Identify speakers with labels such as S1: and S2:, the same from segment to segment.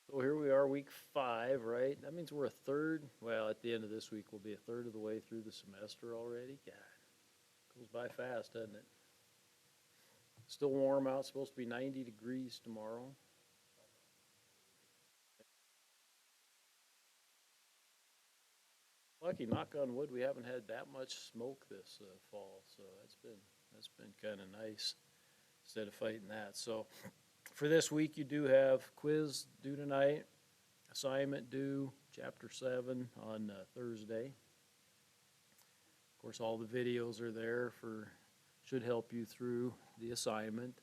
S1: So here we are, week 5, right? That means we're a third. Well, at the end of this week, we'll be a third of the way through the semester already. God, goes by fast, doesn't it? Still warm out. Supposed to be 90 degrees tomorrow. Lucky, knock on wood, we haven't had that much smoke this fall, so that's been kind of nice instead of fighting that. So for this week, you do have quiz due tonight, assignment due, chapter 7 on Thursday. Of course, all the videos are there should help you through the assignment.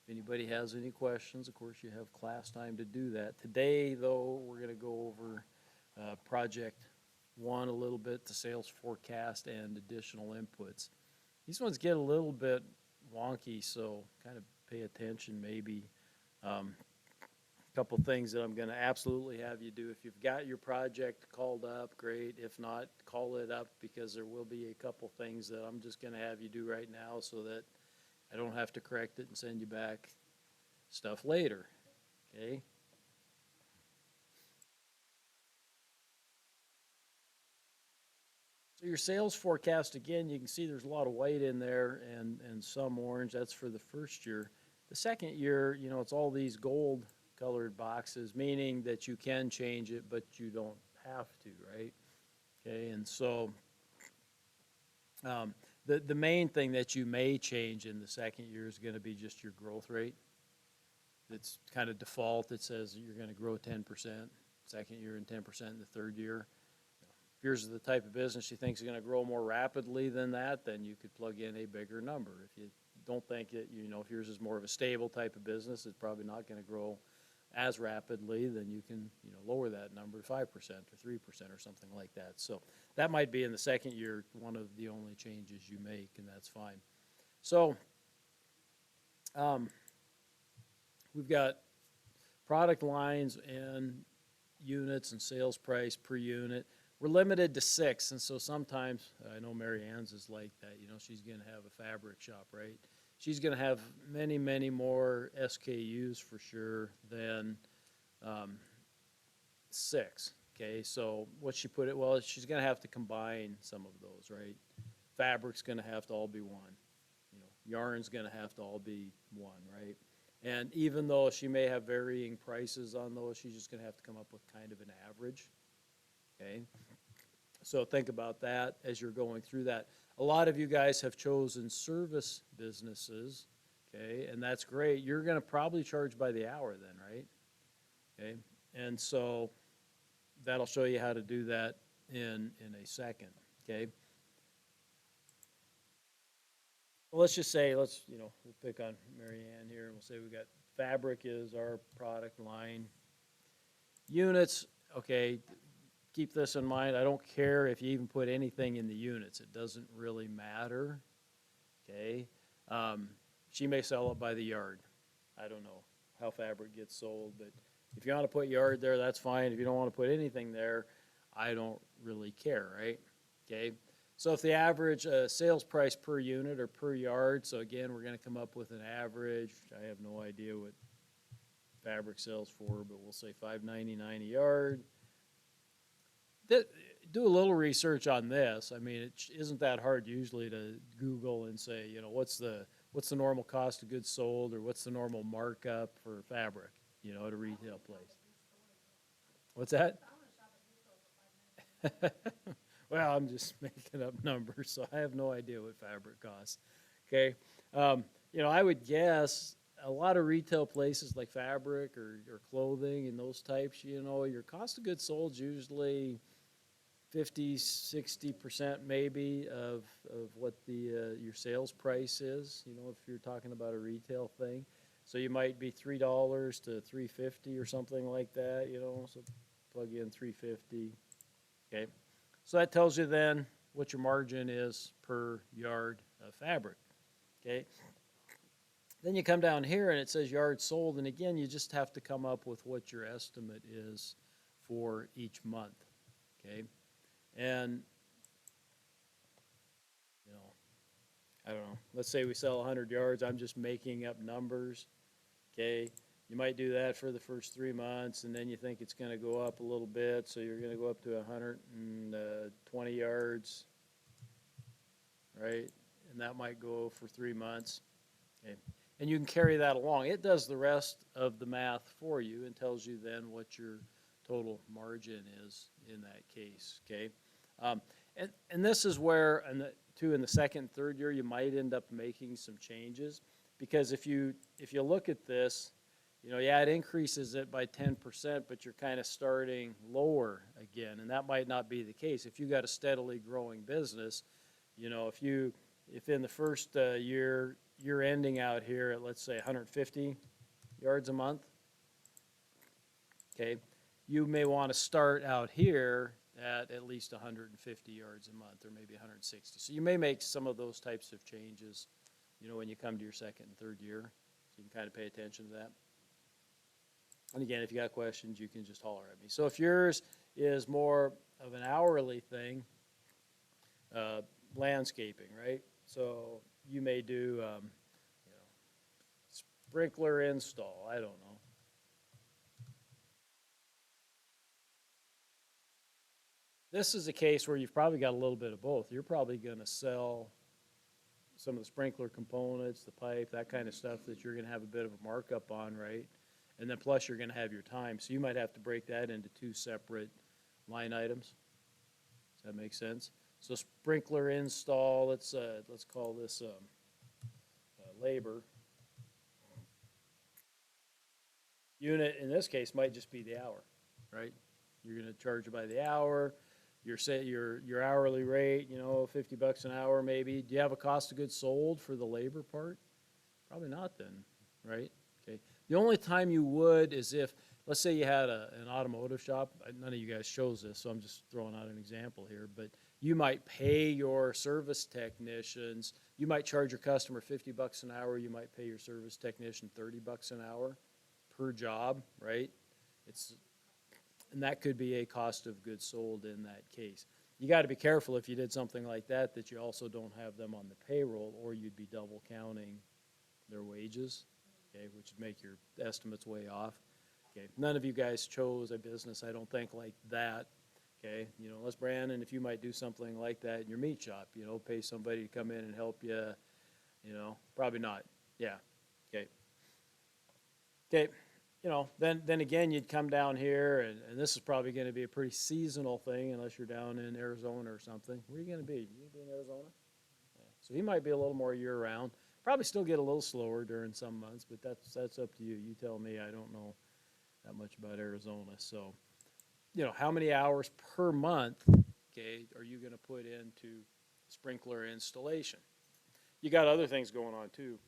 S1: If anybody has any questions, of course, you have class time to do that. Today, though, we're going to go over project 1 a little bit, the sales forecast and additional inputs. These ones get a little bit wonky, so kind of pay attention maybe. Couple things that I'm going to absolutely have you do. If you've got your project called up, great. If not, call it up because there will be a couple things that I'm just going to have you do right now so that I don't have to correct it and send you back stuff later. Okay? So your sales forecast, again, you can see there's a lot of white in there and some orange. That's for the first year. The second year, it's all these gold colored boxes, meaning that you can change it, but you don't have to, right? Okay, and so the main thing that you may change in the second year is going to be just your growth rate. It's kind of default. It says you're going to grow 10% second year and 10% in the third year. If yours is the type of business you think is going to grow more rapidly than that, then you could plug in a bigger number. If you don't think that, if yours is more of a stable type of business, it's probably not going to grow as rapidly, then you can, lower that number to 5% or 3% or something like that. So that might be in the second year one of the only changes you make, and that's fine. So we've got product lines and units and sales price per unit. We're limited to 6, and so sometimes, I know Mary Ann's is like that, she's going to have a fabric shop, right? She's going to have many, many more SKUs for sure than 6. Okay, so what she put it, well, she's going to have to combine some of those, right? Fabric's going to have to all be one. Yarn's going to have to all be one, right? And even though she may have varying prices on those, she's just going to have to come up with kind of an average. Okay, so think about that as you're going through that. A lot of you guys have chosen service businesses, okay, and that's great. You're going to probably charge by the hour then, right? Okay, and so that'll show you how to do that in a second, okay? Well, let's just say, we'll pick on Mary Ann here, and we'll say we got fabric is our product line. Units, okay, keep this in mind. I don't care if you even put anything in the units. It doesn't really matter, okay? She may sell it by the yard. I don't know how fabric gets sold, but if you want to put yard there, that's fine. If you don't want to put anything there, I don't really care, right? Okay, so if the average sales price per unit or per yard, so again, we're going to come up with an average. I have no idea what fabric sells for, but we'll say $5.99 a yard. Do a little research on this. I mean, it isn't that hard usually to Google and say, what's the normal cost of goods sold, or what's the normal markup for fabric, at a retail place. What's that? Well, I'm just making up numbers, so I have no idea what fabric costs. Okay, I would guess a lot of retail places like fabric or clothing and those types, your cost of goods sold is usually 50, 60% maybe of what your sales price is, if you're talking about a retail thing. So you might be $3 to $3.50 or something like that, so plug in $3.50. Okay, so that tells you then what your margin is per yard of fabric. Okay, then you come down here and it says yards sold, and again, you just have to come up with what your estimate is for each month. Okay, and I don't know, let's say we sell 100 yards. I'm just making up numbers. Okay, You might do that for the first 3 months, and then you think it's gonna go up a little bit, so you're gonna go up to 120 yards, right? And that might go for 3 months, okay? And you can carry that along. It does the rest of the math for you and tells you then what your total margin is in that case, okay? And this is where, in the second and third year, you might end up making some changes, because if you look at this, yeah, it increases it by 10%, but you're kind of starting lower again, and that might not be the case. If you got a steadily growing business, if in the first year you're ending out here at, let's say, 150 yards a month, okay, you may want to start out here at least 150 yards a month, or maybe 160. So you may make some of those types of changes, when you come to your second and third year. So you can kind of pay attention to that. And again, if you got questions, you can just holler at me. So if yours is more of an hourly thing, landscaping, right? So you may do, sprinkler install, I don't know. This is a case where you've probably got a little bit of both. You're probably going to sell some of the sprinkler components, the pipe, that kind of stuff that you're going to have a bit of a markup on, right? And then plus you're going to have your time. So you might have to break that into two separate line items. Does that make sense? So sprinkler install, let's call this labor. Unit in this case might just be the hour, right? You're going to charge by the hour. Your hourly rate, $50 an hour maybe. Do you have a cost of goods sold for the labor part? Probably not then, right? Okay. The only time you would is if, let's say you had an automotive shop. None of you guys chose this, so I'm just throwing out an example here. But you might pay your service technicians. You might charge your customer $50 an hour. You might pay your service technician $30 an hour per job, right? And that could be a cost of goods sold in that case. You got to be careful if you did something like that you also don't have them on the payroll, or you'd be double counting their wages, okay, which would make your estimates way off. Okay, none of you guys chose a business, I don't think, like that. Okay, unless Brandon, if you might do something like that in your meat shop, pay somebody to come in and help you, probably not. Yeah, okay. Okay. Then again, you'd come down here, and this is probably going to be a pretty seasonal thing, unless you're down in Arizona or something. Where are you going to be? You going to be in Arizona? Yeah. So he might be a little more year-round. Probably still get a little slower during some months, but that's up to you. You tell me. I don't know that much about Arizona. So, how many hours per month, okay, are you going to put into sprinkler installation? You got other things going on too,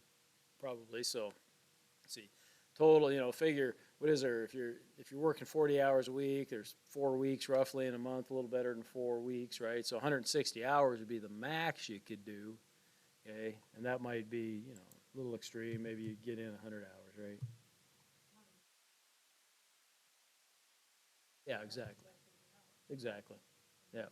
S1: probably. So, let's see. Total, figure, what is there, if you're working 40 hours a week, there's 4 weeks roughly in a month, a little better than 4 weeks, right? So 160 hours would be the max you could do, okay? And that might be, a little extreme, maybe you get in 100 hours, right? Yeah, exactly. Exactly, yeah.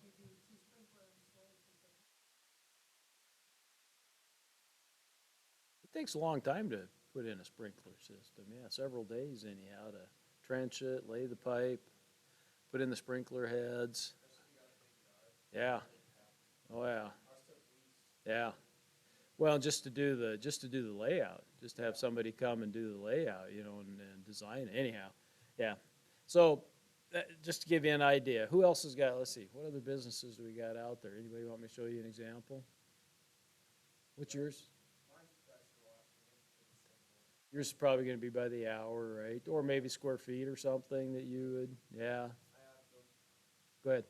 S1: It takes a long time to put in a sprinkler system, yeah, several days anyhow, to trench it, lay the pipe, put in the sprinkler heads. Yeah, oh yeah, yeah. Well, just to do the layout, just to have somebody come and do the layout, and design it anyhow. Yeah. So, just to give you an idea, who else has got, let's see, what other businesses do we got out there? Anybody want me to show you an example? What's yours? Yours is probably gonna be by the hour, right? Or maybe square feet or something that you would, yeah. Go ahead.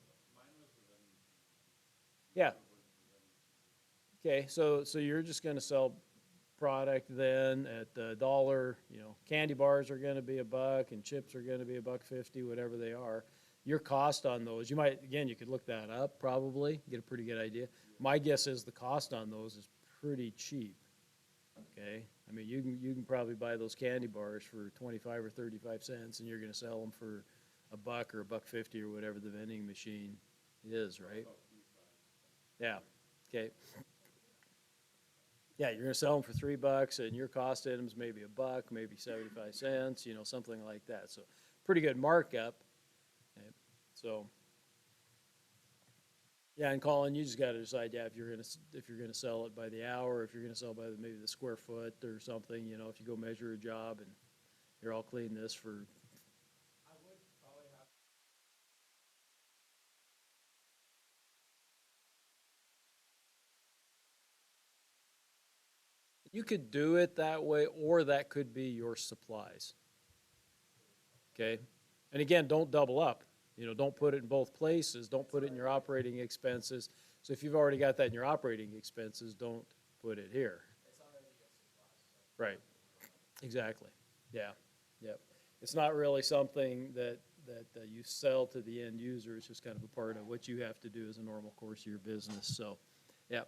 S1: Yeah. Okay, so you're just gonna sell product then at the dollar, candy bars are gonna be $1 and chips are gonna be $1.50, whatever they are. Your cost on those, you might, again, you could look that up probably, get a pretty good idea. My guess is the cost on those is pretty cheap, okay? I mean, you can probably buy those candy bars for 25 or 35 cents, and you're gonna sell them for $1 or $1.50 or whatever the vending machine is, right? Yeah, okay. yeah, you're gonna sell them for $3 and your cost item's maybe a buck, maybe 75 cents, something like that. So pretty good markup. Okay. So, yeah, and Colin, you just gotta decide, yeah, if you're gonna sell it by the hour, if you're gonna sell by maybe the square foot or something, if you go measure a job and here, I'll clean this for, you could do it that way, or that could be your supplies. Okay? And again, don't double up. Don't put it in both places. Don't put it in your operating expenses. So if you've already got that in your operating expenses, don't put it here. Right. Exactly. Yeah. Yep. It's not really something that you sell to the end user. It's just kind of a part of what you have to do as a normal course of your business. So, yeah.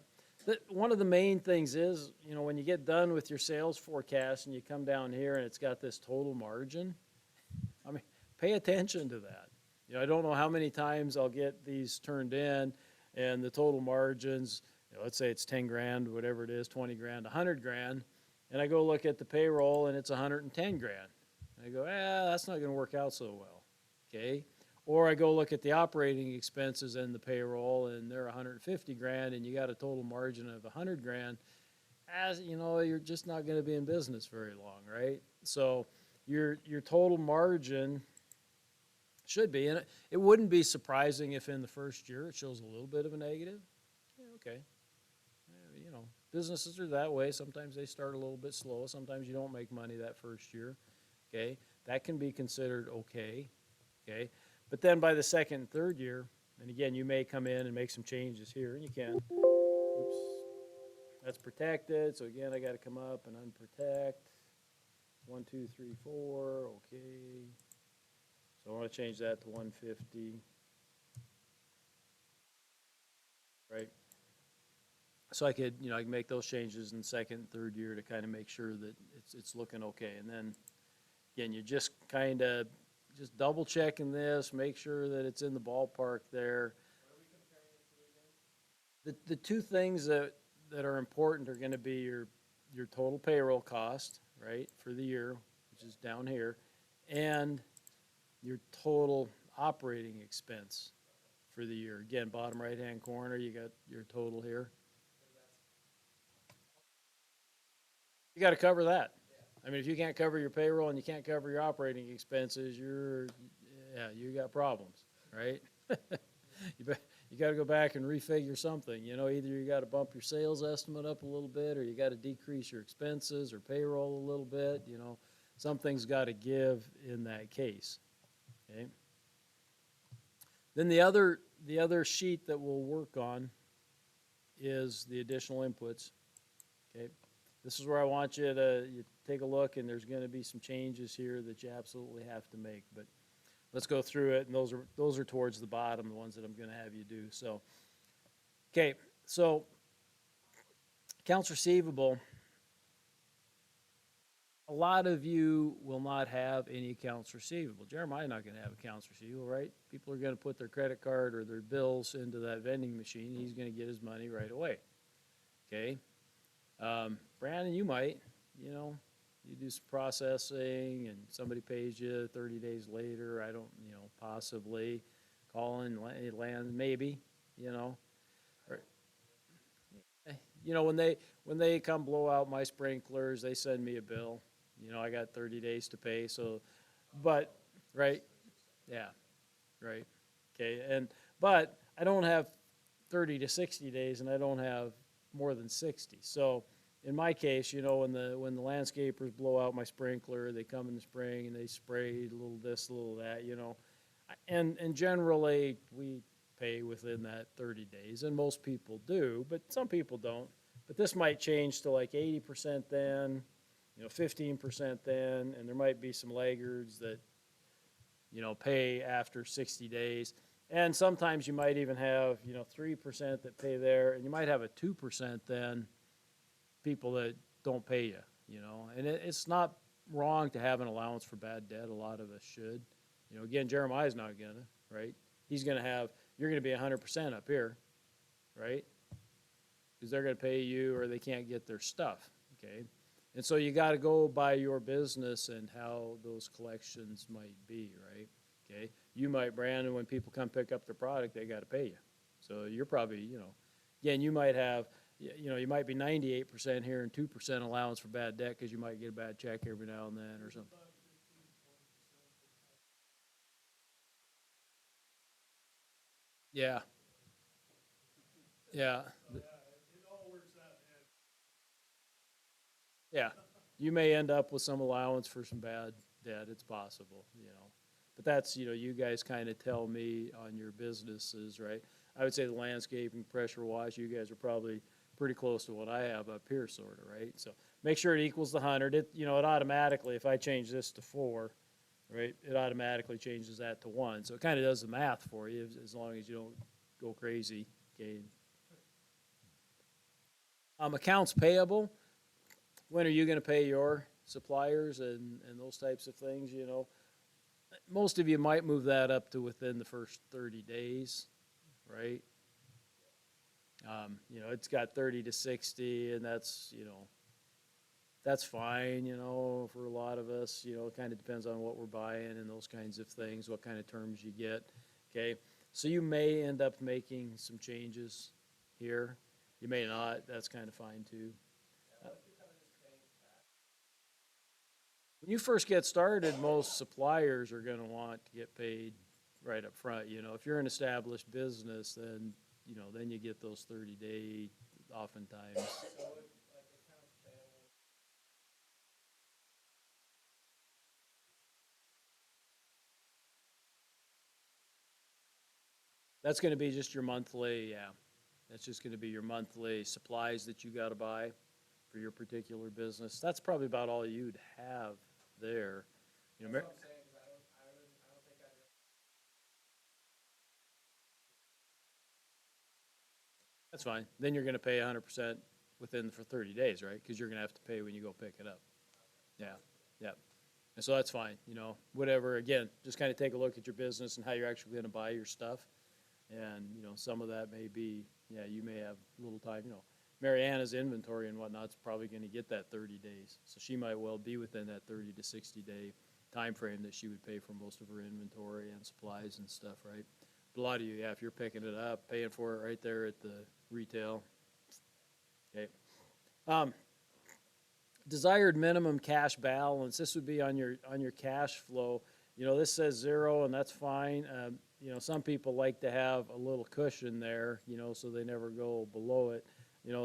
S1: One of the main things is, when you get done with your sales forecast and you come down here and it's got this total margin, I mean, pay attention to that. I don't know how many times I'll get these turned in and the total margins, let's say it's 10 grand, whatever it is, 20 grand, 100 grand, and I go look at the payroll and it's 110 grand. And I go, that's not going to work out so well. Okay. Or I go look at the operating expenses and the payroll and they're 150 grand and you got a total margin of 100 grand. As you know, you're just not going to be in business very long, right? So your total margin should be, and it wouldn't be surprising if in the first year it shows a little bit of a negative. Yeah, okay. Businesses are that way. Sometimes they start a little bit slow. Sometimes you don't make money that first year. Okay. That can be considered okay. Okay. But then by the second and third year, and again, you may come in and make some changes here, and you can. Oops. That's protected. So again, I got to come up and unprotect. 1, 2, 3, 4. Okay. So I want to change that to 150. Right. So I could, I can make those changes in second and third year to kind of make sure that it's looking okay. And then again, you just kind of just double checking this, make sure that it's in the ballpark there. The two things that are important are going to be your total payroll cost, right, for the year, which is down here, and your total operating expense for the year. Again, bottom right-hand corner, you got your total here. You got to cover that. I mean, if you can't cover your payroll and you can't cover your operating expenses, you got problems, right? You got to go back and refigure something. Either you got to bump your sales estimate up a little bit, or you got to decrease your expenses or payroll a little bit. Something's got to give in that case. Okay. Then the other sheet that we'll work on is the additional inputs. Okay. This is where I want you to take a look, and there's going to be some changes here that you absolutely have to make. But let's go through it, and those are towards the bottom, the ones that I'm going to have you do. So, okay, so accounts receivable. A lot of you will not have any accounts receivable. Jeremiah's not going to have accounts receivable, right? People are going to put their credit card or their bills into that vending machine. He's going to get his money right away. Okay. Brandon, you might, you do some processing and somebody pays you 30 days later. I don't, possibly. Colin, land, maybe, Or, when they come blow out my sprinklers, they send me a bill. I got 30 days to pay. So, but, right. Yeah. Right. Okay. But I don't have 30 to 60 days and I don't have more than 60. So in my case, when the landscapers blow out my sprinkler, they come in the spring and they spray a little this, a little that, and generally we pay within that 30 days, and most people do, but some people don't. But this might change to like 80% then, 15% then, and there might be some laggards that, pay after 60 days. And sometimes you might even have, 3% that pay there, and you might have a 2% then people that don't pay you, And it's not wrong to have an allowance for bad debt. A lot of us should. Again, Jeremiah's not going to, right? You're going to be 100% up here, right? because they're gonna pay you or they can't get their stuff, okay? And so you gotta go by your business and how those collections might be, right? Okay, you might, Brandon, when people come pick up their product, they gotta pay you. So you're probably, again, you might have, you might be 98% here and 2% allowance for bad debt because you might get a bad check every now and then or something. Yeah, yeah, yeah. You may end up with some allowance for some bad debt. It's possible. But that's, you guys kind of tell me on your businesses, right? I would say the landscaping, pressure wash, you guys are probably pretty close to what I have up here, sort of, right? So make sure it equals the 100. It automatically, if I change this to 4, right, it automatically changes that to 1. So it kind of does the math for you as long as you don't go crazy, okay? Accounts payable, when are you going to pay your suppliers and those types of things? Most of you might move that up to within the first 30 days, right? It's got 30 to 60, and that's fine, for a lot of us. It kind of depends on what we're buying and those kinds of things, what kind of terms you get, okay? So you may end up making some changes here. You may not. That's kind of fine, too. When you first get started, most suppliers are going to want to get paid right up front. If you're an established business, then you get those 30-day oftentimes. That's going to be just your monthly, yeah. That's just going to be your monthly supplies that you got to buy for your particular business. That's probably about all you'd have there. That's fine. Then you're going to pay 100% within for 30 days, right? Because you're going to have to pay when you go pick it up. Yeah, yeah. And so that's fine. Whatever. Again, just kind of take a look at your business and how you're actually going to buy your stuff. And some of that may be, yeah, you may have a little time. Mary Anna's inventory and whatnot's probably going to get that 30 days. So she might well be within that 30 to 60-day time frame that she would pay for most of her inventory and supplies and stuff, right? But a lot of you, yeah, if you're picking it up, paying for it right there at the retail, okay. Desired minimum cash balance, this would be on your cash flow. This says 0, and that's fine. Some people like to have a little cushion there, so they never go below it.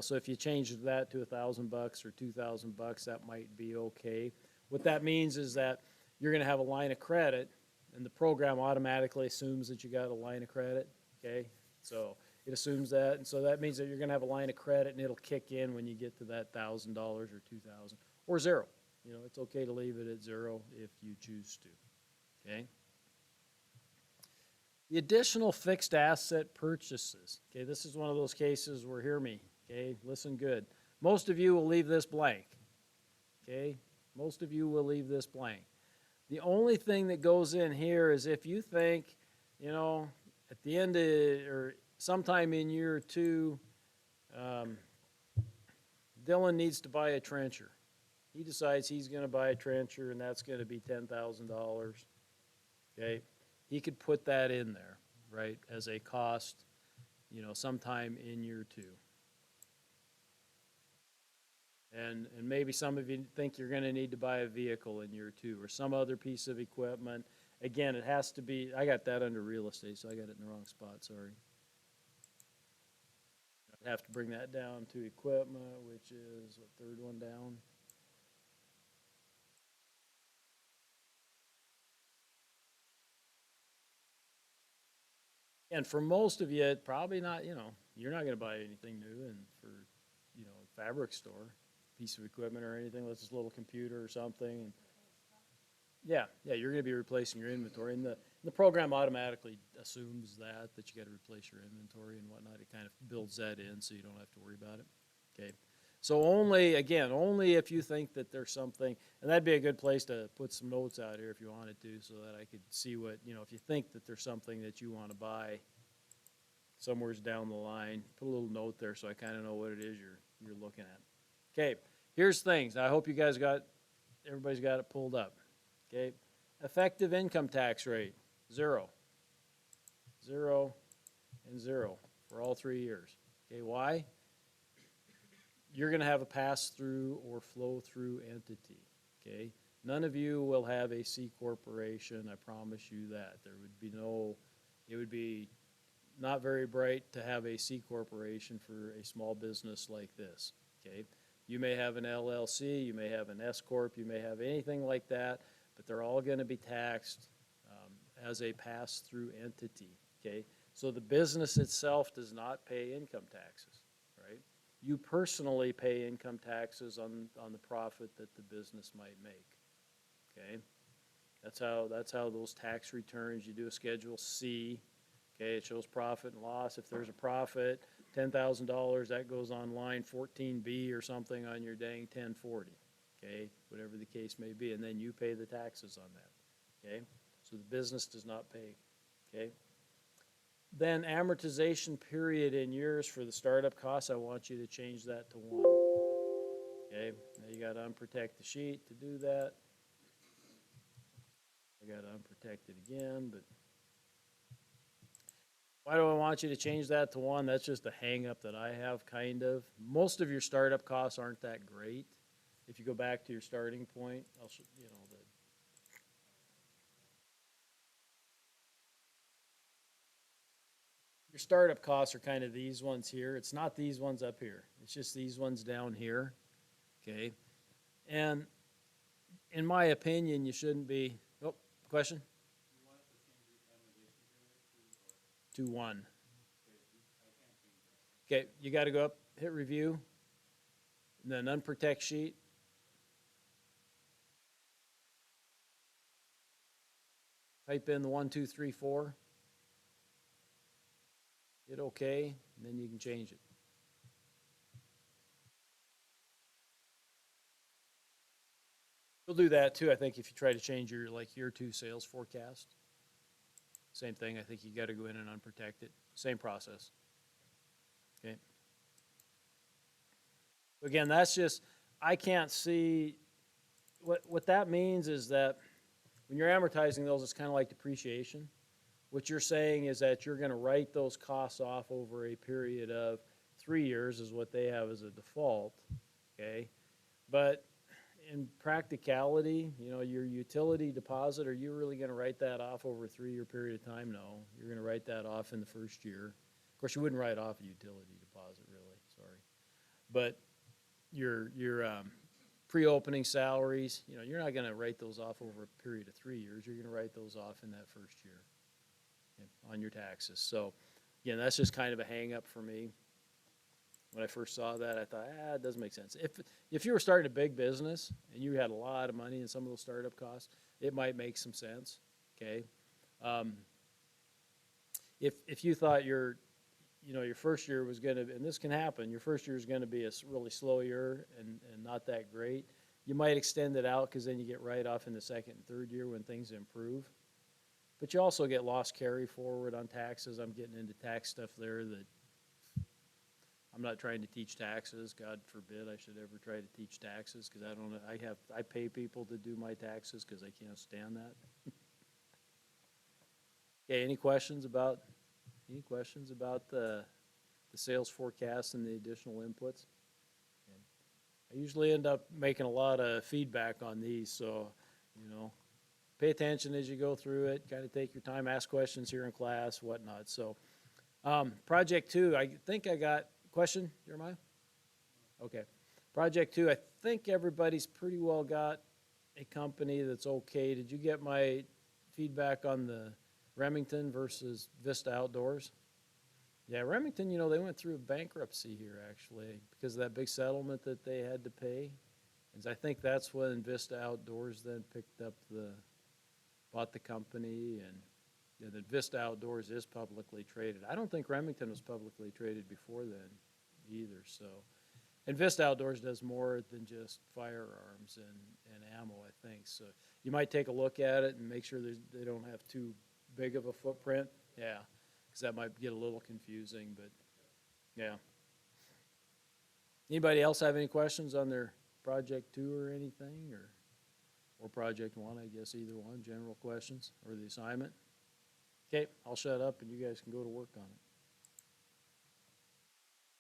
S1: So if you change that to $1,000 or $2,000, that might be okay. What that means is that you're going to have a line of credit, and the program automatically assumes that you got a line of credit, okay? So it assumes that, and so that means that you're going to have a line of credit, and it'll kick in when you get to that $1,000 or $2,000 or 0. It's okay to leave it at 0 if you choose to, okay? The additional fixed asset purchases. Okay, this is one of those cases where, hear me, okay, listen good. Most of you will leave this blank, okay? Most of you will leave this blank. The only thing that goes in here is if you think, at the end of, or sometime in year 2, Dylan needs to buy a trencher. He decides he's going to buy a trencher, and that's going to be $10,000, okay? He could put that in there, right, as a cost, sometime in year 2. And maybe some of you think you're going to need to buy a vehicle in year 2 or some other piece of equipment. Again, it has to be, I got that under real estate, so I got it in the wrong spot, sorry. I'd have to bring that down to equipment, which is, what, third one down? And for most of you, probably not, you're not going to buy anything new and for, fabric store, piece of equipment or anything, unless it's a little computer or something. And yeah, you're going to be replacing your inventory. And the program automatically assumes that you got to replace your inventory and whatnot. It kind of builds that in so you don't have to worry about it. Okay. So only if you think that there's something, and that'd be a good place to put some notes out here if you wanted to, so that I could see what, if you think that there's something that you want to buy, somewhere's down the line. Put a little note there so I kind of know what it is you're looking at. Okay, here's things. I hope you guys everybody's got it pulled up. Okay, effective income tax rate, 0, 0, and 0 for all 3 years. Okay, why? You're going to have a pass-through or flow-through entity. Okay, none of you will have a C corporation. I promise you that. There would be no. It would be not very bright to have a C corporation for a small business like this. Okay, you may have an LLC, you may have an S corp, you may have anything like that, but they're all going to be taxed as a pass-through entity. Okay, so the business itself does not pay income taxes, right? You personally pay income taxes on the profit that the business might make. Okay, that's how those tax returns. You do a Schedule C. Okay, it shows profit and loss. If there's a profit, $10,000, that goes on line 14B or something on your dang 1040. Okay, whatever the case may be, and then you pay the taxes on that. Okay, so the business does not pay. Okay. Then amortization period in years for the startup costs, I want you to change that to 1. Okay, now you got to unprotect the sheet to do that. I got to unprotect it again, but why do I want you to change that to 1? That's just a hang up that I have, kind of. Most of your startup costs aren't that great. If you go back to your starting point, I'll show you know the your startup costs are kind of these ones here. It's not these ones up here. It's just these ones down here. Okay. And in my opinion, you shouldn't be. Oh, question? To 1. Okay, you got to go up, hit review, and then unprotect sheet. Type in the 1, 2, 3, 4. Hit OK, and then you can change it. You'll do that too, I think, if you try to change your year 2 sales forecast. Same thing, I think you got to go in and unprotect it. Same process. Okay. Again, that's just, I can't see, what that means is that when you're amortizing those, it's kind of like depreciation. What you're saying is that you're going to write those costs off over a period of 3 years is what they have as a default, okay? But in practicality, your utility deposit, are you really going to write that off over a 3-year period of time? No. You're going to write that off in the first year. Of course, you wouldn't write off a utility deposit, really, sorry. But your pre-opening salaries, you're not going to write those off over a period of 3 years. You're going to write those off in that first year on your taxes. So, again, that's just kind of a hang-up for me. When I first saw that, I thought, it doesn't make sense. If you were starting a big business and you had a lot of money in some of those startup costs, it might make some sense, okay? If you thought your first year was going to, and this can happen, your first year is going to be a really slow year and not that great, you might extend it out because then you get right off in the second and third year when things improve. But you also get loss carry forward on taxes. I'm getting into tax stuff there that I'm not trying to teach taxes. God forbid I should ever try to teach taxes because I pay people to do my taxes because I can't stand that. Okay, any questions about the sales forecast and the additional inputs? Okay. I usually end up making a lot of feedback on these, so pay attention as you go through it. Kind of take your time, ask questions here in class, whatnot. So, project 2, I think I got. Question, Jeremiah? Okay. Project 2, I think everybody's pretty well got a company that's okay. Did you get my feedback on the Remington versus Vista Outdoors? Yeah, Remington, they went through bankruptcy here, actually, because of that big settlement that they had to pay. And I think that's when Vista Outdoors then bought the company, and that Vista Outdoors is publicly traded. I don't think Remington was publicly traded before then either. So, and Vista Outdoors does more than just firearms and ammo, I think. So you might take a look at it and make sure they don't have too big of a footprint. Yeah. because that might get a little confusing, but, yeah. Anybody else have any questions on their project two or anything, or project one, I guess, either one, general questions, or the assignment? Okay, I'll shut up and you guys can go to work on it.